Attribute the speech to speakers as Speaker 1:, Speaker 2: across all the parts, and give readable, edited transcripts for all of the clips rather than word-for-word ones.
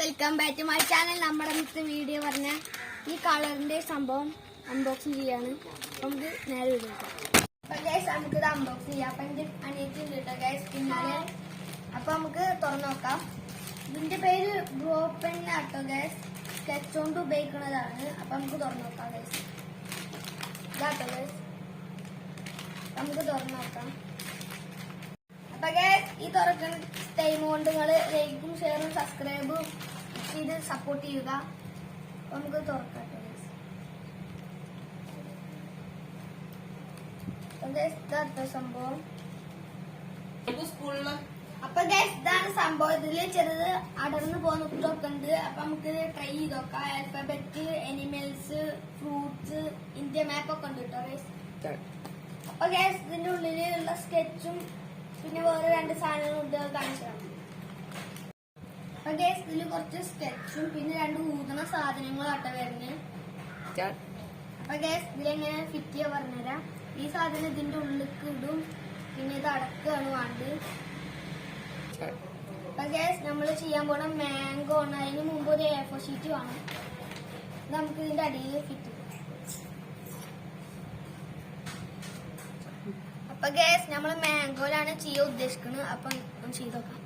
Speaker 1: Welcome back to my channel. നമ്മുടെ ഇന്നത്തെ video പറഞ്ഞ ഈ കളറിന്റെ സംഭവം അൺബോക്സിങ് ചെയ്യാണ്. നമുക്ക് നേരെ വീഡിയോ നമുക്കിത് അൺബോക്സ് ചെയ്യാം. അപ്പൊ എന്റെ അനിയത്തി ഉണ്ട് കേട്ടോ ഗൈസ് പിന്നാലെ. അപ്പൊ നമുക്ക് തുറന്നു നോക്കാം. ഇതിന്റെ പേര് ബ്രോ പെൻ ആട്ടോ ഗൈസ്. സ്കെച്ച് കൊണ്ട് ഉപയോഗിക്കുന്നതാണ്. അപ്പൊ നമുക്ക് തുറന്നു നോക്കാം ഗൈസ്. ഇതാട്ടോ ഗൈസ്, നമുക്ക് തുറന്നു നോക്കാം. അപ്പൊ ഗൈസ് ഈ തുറക്കുന്ന ടൈം കൊണ്ട് നിങ്ങൾ ലൈക്കും ഷെയറും സബ്സ്ക്രൈബും ചെയ്ത് സപ്പോർട്ട് ചെയ്യുക. നമുക്ക് തുറക്കാം സംഭവം. അപ്പൊ ഗൈസ് ഇതാണ് സംഭവം. ഇതില് ചെറുത് അടർന്നു പോകുന്ന കുട്ടൊക്കെ ഉണ്ട്. അപ്പൊ നമുക്ക് ട്രൈ ചെയ്ത് നോക്കാം. ആൽഫബറ്റ്, അനിമൽസ്, ഫ്രൂട്ട്സ്, ഇന്ത്യ മാപ്പ് ഒക്കെ ഉണ്ട് കേട്ടോ ഗൈസ്. അപ്പൊ ഗൈസ് ഇതിന്റെ ഉള്ളിലുള്ള സ്കെച്ചും പിന്നെ വേറെ രണ്ട് സാധനങ്ങളും ഉണ്ട്, കാണിച്ചതാണ്. അപ്പൊ ഗൈസ് ഇതില് കുറച്ച് സ്കെച്ചും പിന്നെ രണ്ട് ഊതണ സാധനങ്ങളും ആട്ട വരുന്നത്. അപ്പൊ ഗൈസ് ഇതിലെങ്ങനെ ഫിറ്റ് ചെയ്യാൻ പറഞ്ഞുതരാം. ഈ സാധനം ഇതിന്റെ ഉള്ളിലേക്ക് ഇടും, പിന്നെ ഇത് അടക്കാണ് വേണ്ടത്. അപ്പൊ ഗൈസ് നമ്മള് ചെയ്യാൻ പോണ മാംഗോ ആണ്. അതിന് മുമ്പ് ഒരു A4 ഷീറ്റ് വേണം. നമുക്ക് ഇതിന്റെ അടിയിൽ ഫിറ്റ് ചെയ്യാം. അപ്പൊ ഗൈസ് നമ്മള് മാംഗോയിലാണ് ചെയ്യാൻ ഉദ്ദേശിക്കുന്നത്. അപ്പൊ ചെയ്ത് നോക്കാം.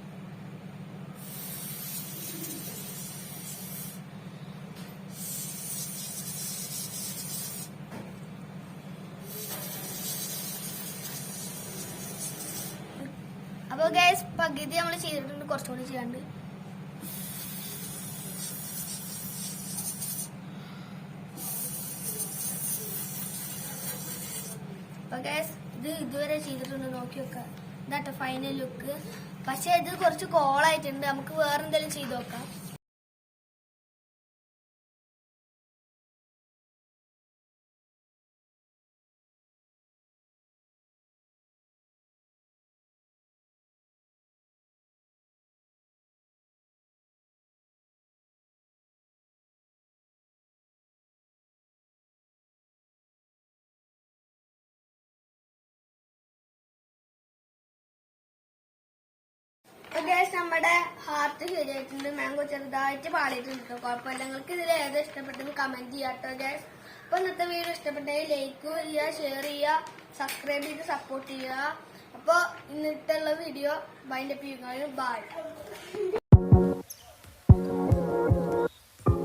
Speaker 1: അപ്പൊ ഗൈസ് പകുതി നമ്മൾ ചെയ്തിട്ടുണ്ട്, കുറച്ചുകൂടി ചെയ്യാണ്ട്. അപ്പൊ ഗൈസ് ഇത് ഇതുവരെ ചെയ്തിട്ടുണ്ട്, നോക്കി നോക്കാം. ഇതാട്ടോ ഫൈനൽ ലുക്ക്. പക്ഷെ ഇത് കുറച്ച് കോളായിട്ടുണ്ട്. നമുക്ക് വേറെ എന്തെങ്കിലും ചെയ്ത് നോക്കാം. ഗൈസ് നമ്മുടെ ഹാർട്ട് ശരിയായിട്ടുണ്ട്. മാംഗോ ചെറുതായിട്ട് പാളിയിട്ടുണ്ട് കേട്ടോ. കുഴപ്പമില്ല. നിങ്ങൾക്ക് ഇതിൽ ഏതാ ഇഷ്ടപ്പെട്ടത് കമന്റ് ചെയ്യാട്ടോ ഗൈസ്. അപ്പൊ ഇന്നത്തെ വീഡിയോ ഇഷ്ടപ്പെട്ടെങ്കിൽ ലൈക്ക് ചെയ്യുക, ഷെയർ ചെയ്യുക, സബ്സ്ക്രൈബ് ചെയ്ത് സപ്പോർട്ട് ചെയ്യുക. അപ്പൊ ഇന്നത്തെ വീഡിയോ വൈൻഡപ്പ് ചെയ്യുക. ബൈ.